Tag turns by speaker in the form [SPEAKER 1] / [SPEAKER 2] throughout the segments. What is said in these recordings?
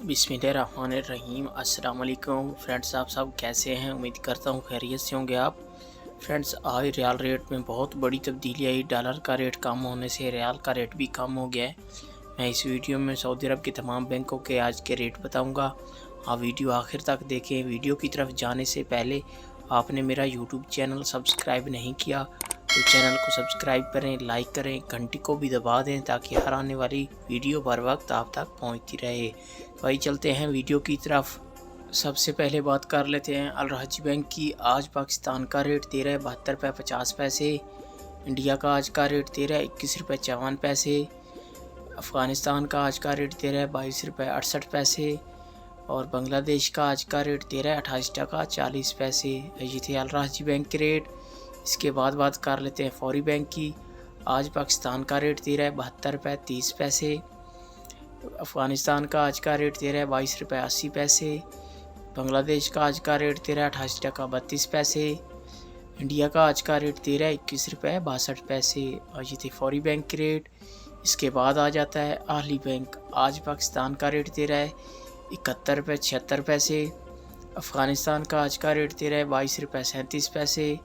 [SPEAKER 1] बिस्मिल्लाहिर्रहमानिर्रहीम। अस्सलाम वालेकुम फ्रेंड्स, आप सब कैसे हैं? उम्मीद करता हूँ खैरियत से होंगे आप। फ्रेंड्स, आज रियाल रेट में बहुत बड़ी तब्दीली आई। डॉलर का रेट कम होने से रियाल का रेट भी कम हो गया है। मैं इस वीडियो में सऊदी अरब के तमाम बैंकों के आज के रेट बताऊँगा। आप वीडियो आखिर तक देखें। वीडियो की तरफ जाने से पहले आपने मेरा यूट्यूब चैनल सब्सक्राइब नहीं किया तो चैनल को सब्सक्राइब करें, लाइक करें, घंटी को भी दबा दें ताकि हर आने वाली वीडियो बर वक्त आप तक पहुंचती रहे। तो आइए चलते हैं वीडियो की तरफ। सबसे पहले बात कर लेते हैं अल रहाजी बैंक की। आज पाकिस्तान का रेट 13.72 इंडिया का आज का रेट 13.21 अफ़गानिस्तान का आज का रेट 13.22 और बांग्लादेश का आज का रेट 13.28 ये थे अल रहाजी बैंक के रेट। इसके बाद बात कर लेते हैं फौरी बैंक की। आज पाकिस्तान का रेट 13.72 अफ़गानिस्तान का आज का रेट 13.22 बांग्लादेश का आज का रेट 13.28 इंडिया का आज का रेट 13.21 और ये थे फौरी बैंक के रेट। इसके बाद आ जाता है अहली बैंक। आज पाकिस्तान का रेट 13.71 अफ़गानिस्तान का आज का रेट 13.22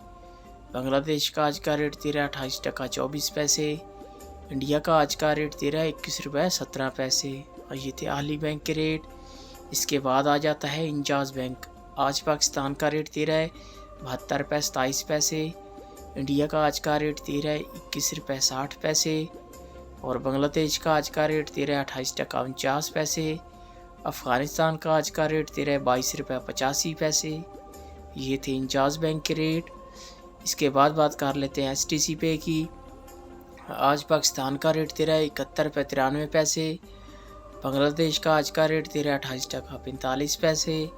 [SPEAKER 1] बांग्लादेश का आज का रेट 13.28 इंडिया का आज का रेट 13.21 और ये थे अहली बैंक के रेट। इसके बाद आ जाता है इंजाज़ बैंक। आज पाकिस्तान का रेट 13.72 इंडिया का आज का रेट 13.21 और बांग्लादेश का आज का रेट 13.28 अफ़गानिस्तान का आज का रेट 13.22 ये थे इंजाज़ बैंक के रेट। इसके बाद बात कर लेते हैं STC पे की। आज पाकिस्तान का रेट 13.71 बांग्लादेश का आज का रेट 13.28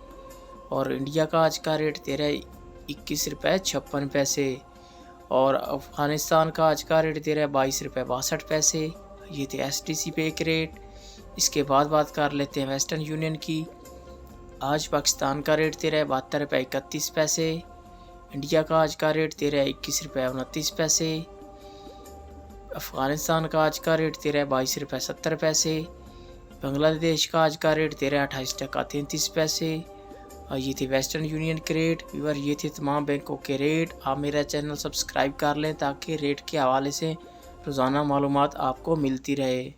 [SPEAKER 1] और इंडिया का आज का रेट 13.21 और अफ़गानिस्तान का आज का रेट 13.22 ये थे STC पे के रेट। इसके बाद बात कर लेते हैं वेस्टर्न यूनियन की। आज पाकिस्तान का रेट 13.72 इंडिया का आज का रेट 13.21 अफ़गानिस्तान का आज का रेट 13.22 बांग्लादेश का आज का रेट 13.28 और ये थे वेस्टर्न यूनियन के रेट। व्यूअर, ये थे तमाम बैंकों के रेट। आप मेरा चैनल सब्सक्राइब कर लें ताकि रेट के हवाले से रोज़ाना मालूमात आपको मिलती रहे।